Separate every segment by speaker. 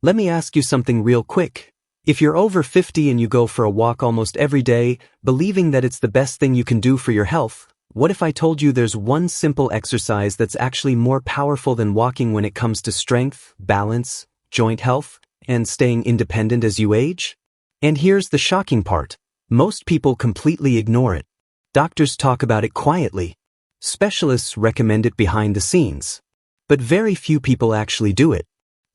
Speaker 1: Let me ask you something real quick. If you're over 50 and you go for a walk almost every day, believing that it's the best thing you can do for your health, what if I told you there's one simple exercise that's actually more powerful than walking when it comes to strength, balance, joint health, and staying independent as you age? And here's the shocking part. Most people completely ignore it. Doctors talk about it quietly. Specialists recommend it behind the scenes. But very few people actually do it.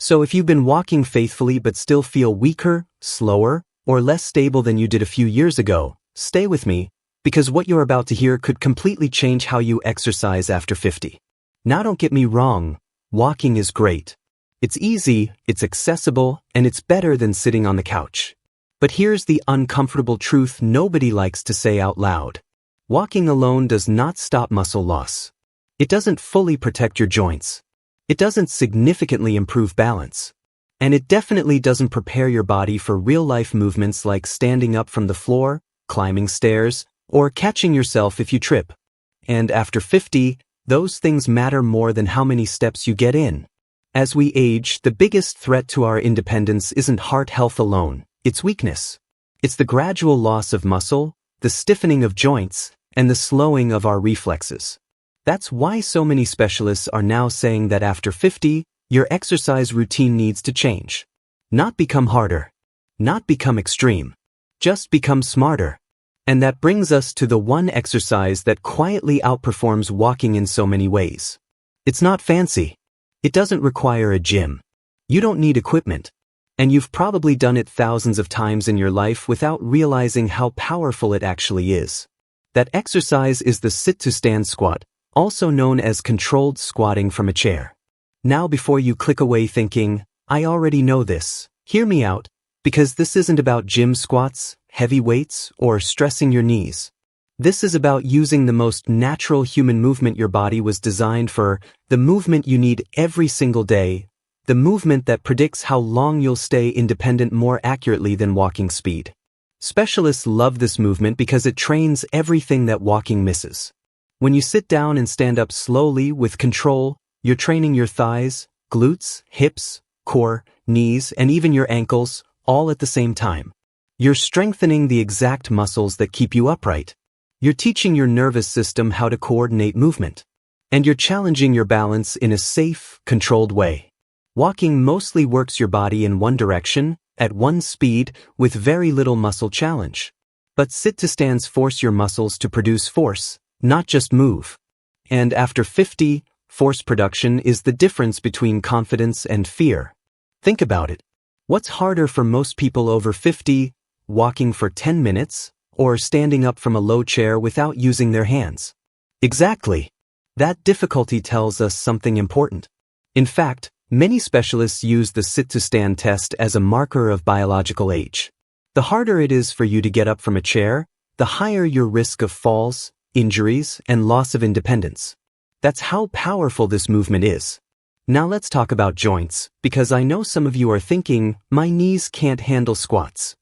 Speaker 1: So if you've been walking faithfully but still feel weaker, slower, or less stable than you did a few years ago, stay with me, because what you're about to hear could completely change how you exercise after 50. Now don't get me wrong, walking is great. It's easy, it's accessible, and it's better than sitting on the couch. But here's the uncomfortable truth nobody likes to say out loud. Walking alone does not stop muscle loss. It doesn't fully protect your joints. It doesn't significantly improve balance. And it definitely doesn't prepare your body for real-life movements like standing up from the floor, climbing stairs, or catching yourself if you trip. And after 50, those things matter more than how many steps you get in. As we age, the biggest threat to our independence isn't heart health alone. It's weakness. It's the gradual loss of muscle, the stiffening of joints, and the slowing of our reflexes. That's why so many specialists are now saying that after 50, your exercise routine needs to change. Not become harder. Not become extreme. Just become smarter. And that brings us to the one exercise that quietly outperforms walking in so many ways. It's not fancy. It doesn't require a gym. You don't need equipment. And you've probably done it thousands of times in your life without realizing how powerful it actually is. That exercise is the sit-to-stand squat, also known as controlled squatting from a chair. Now before you click away thinking, I already know this, hear me out, because this isn't about gym squats, heavy weights, or stressing your knees. This is about using the most natural human movement your body was designed for, the movement you need every single day, the movement that predicts how long you'll stay independent more accurately than walking speed. Specialists love this movement because it trains everything that walking misses. When you sit down and stand up slowly with control, you're training your thighs, glutes, hips, core, knees, and even your ankles, all at the same time. You're strengthening the exact muscles that keep you upright. You're teaching your nervous system how to coordinate movement. And you're challenging your balance in a safe, controlled way. Walking mostly works your body in one direction, at one speed, with very little muscle challenge. But sit-to-stands force your muscles to produce force, not just move. And after 50, force production is the difference between confidence and fear. Think about it. What's harder for most people over 50, walking for 10 minutes, or standing up from a low chair without using their hands? Exactly. That difficulty tells us something important. In fact, many specialists use the sit-to-stand test as a marker of biological age. The harder it is for you to get up from a chair, the higher your risk of falls, injuries, and loss of independence. That's how powerful this movement is. Now let's talk about joints, because I know some of you are thinking, my knees can't handle squats.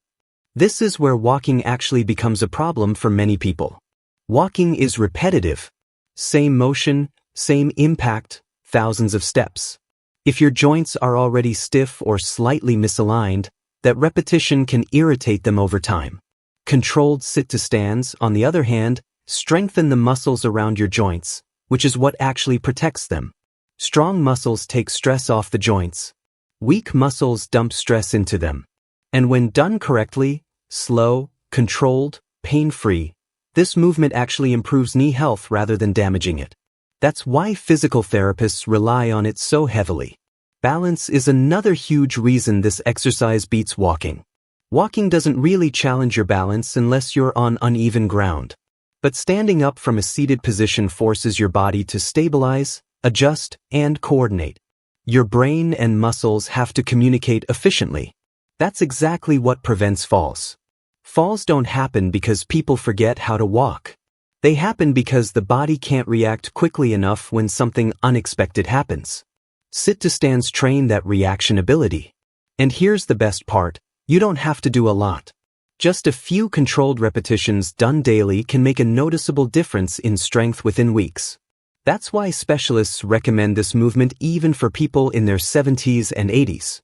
Speaker 1: This is where walking actually becomes a problem for many people. Walking is repetitive. Same motion, same impact, thousands of steps. If your joints are already stiff or slightly misaligned, that repetition can irritate them over time. Controlled sit-to-stands, on the other hand, strengthen the muscles around your joints, which is what actually protects them. Strong muscles take stress off the joints. Weak muscles dump stress into them. And when done correctly, slow, controlled, pain-free, this movement actually improves knee health rather than damaging it. That's why physical therapists rely on it so heavily. Balance is another huge reason this exercise beats walking. Walking doesn't really challenge your balance unless you're on uneven ground. But standing up from a seated position forces your body to stabilize, adjust, and coordinate. Your brain and muscles have to communicate efficiently. That's exactly what prevents falls. Falls don't happen because people forget how to walk. They happen because the body can't react quickly enough when something unexpected happens. Sit-to-stands train that reaction ability. And here's the best part, you don't have to do a lot. Just a few controlled repetitions done daily can make a noticeable difference in strength within weeks. That's why specialists recommend this movement even for people in their 70s and 80s.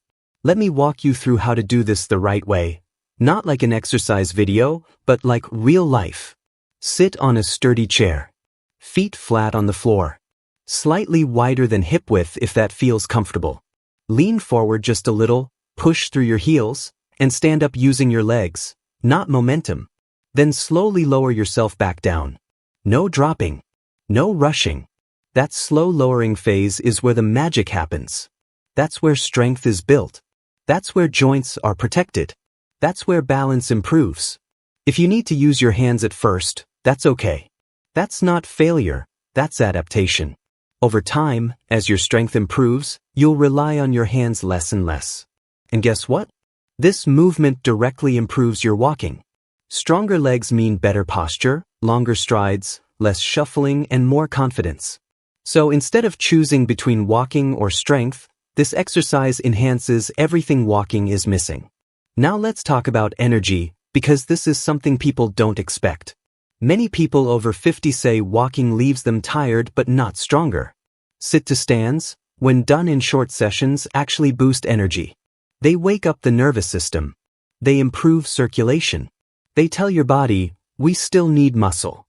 Speaker 1: Let me walk you through how to do this the right way. Not like an exercise video, but like real life. Sit on a sturdy chair. Feet flat on the floor. Slightly wider than hip width if that feels comfortable. Lean forward just a little, push through your heels, and stand up using your legs, not momentum. Then slowly lower yourself back down. No dropping. No rushing. That slow lowering phase is where the magic happens. That's where strength is built. That's where joints are protected. That's where balance improves. If you need to use your hands at first, that's okay. That's not failure, that's adaptation. Over time, as your strength improves, you'll rely on your hands less and less. And guess what? This movement directly improves your walking. Stronger legs mean better posture, longer strides, less shuffling, and more confidence. So instead of choosing between walking or strength, this exercise enhances everything walking is missing. Now let's talk about energy, because this is something people don't expect. Many people over 50 say walking leaves them tired but not stronger. Sit-to-stands, when done in short sessions, actually boost energy. They wake up the nervous system. They improve circulation. They tell your body, we still need muscle.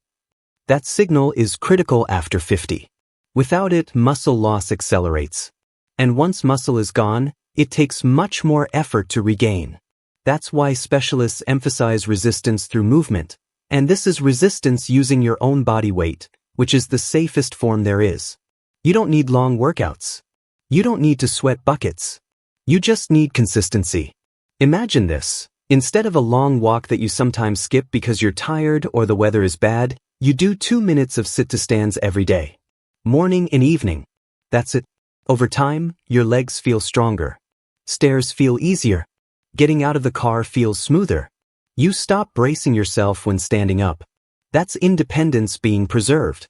Speaker 1: That signal is critical after 50. Without it, muscle loss accelerates. And once muscle is gone, it takes much more effort to regain. That's why specialists emphasize resistance through movement. And this is resistance using your own body weight, which is the safest form there is. You don't need long workouts. You don't need to sweat buckets. You just need consistency. Imagine this. Instead of a long walk that you sometimes skip because you're tired or the weather is bad, you do 2 minutes of sit-to-stands every day. Morning and evening. That's it. Over time, your legs feel stronger. Stairs feel easier. Getting out of the car feels smoother. You stop bracing yourself when standing up. That's independence being preserved.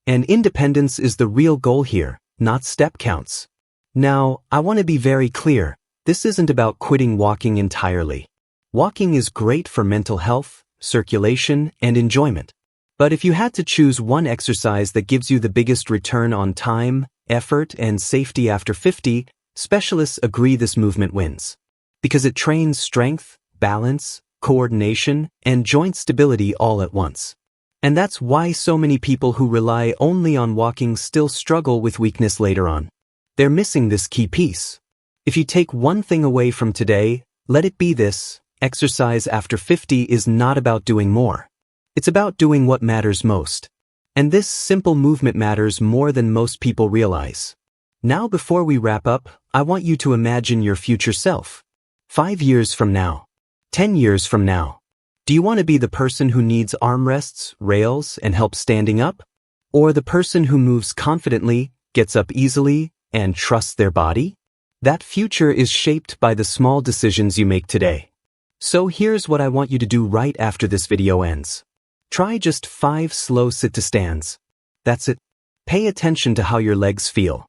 Speaker 1: And independence is the real goal here, not step counts. Now, I want to be very clear. This isn't about quitting walking entirely. Walking is great for mental health, circulation, and enjoyment. But if you had to choose one exercise that gives you the biggest return on time, effort, and safety after 50, specialists agree this movement wins. Because it trains strength, balance, coordination, and joint stability all at once. And that's why so many people who rely only on walking still struggle with weakness later on. They're missing this key piece. If you take one thing away from today, let it be this: exercise after 50 is not about doing more. It's about doing what matters most. And this simple movement matters more than most people realize. Now, before we wrap up, I want you to imagine your future self. 5 years from now. 10 years from now. Do you want to be the person who needs armrests, rails, and help standing up? Or the person who moves confidently, gets up easily, and trusts their body? That future is shaped by the small decisions you make today. So here's what I want you to do right after this video ends. Try just 5 slow sit-to-stands. That's it. Pay attention to how your legs feel.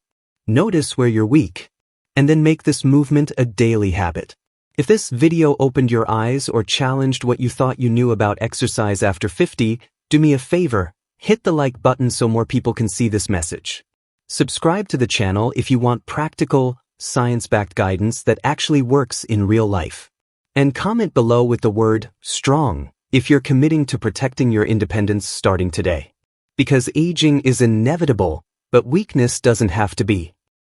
Speaker 1: Notice where you're weak. And then make this movement a daily habit. If this video opened your eyes or challenged what you thought you knew about exercise after 50, do me a favor, hit the like button so more people can see this message. Subscribe to the channel if you want practical, science-backed guidance that actually works in real life. And comment below with the word strong if you're committing to protecting your independence starting today. Because aging is inevitable, but weakness doesn't have to be.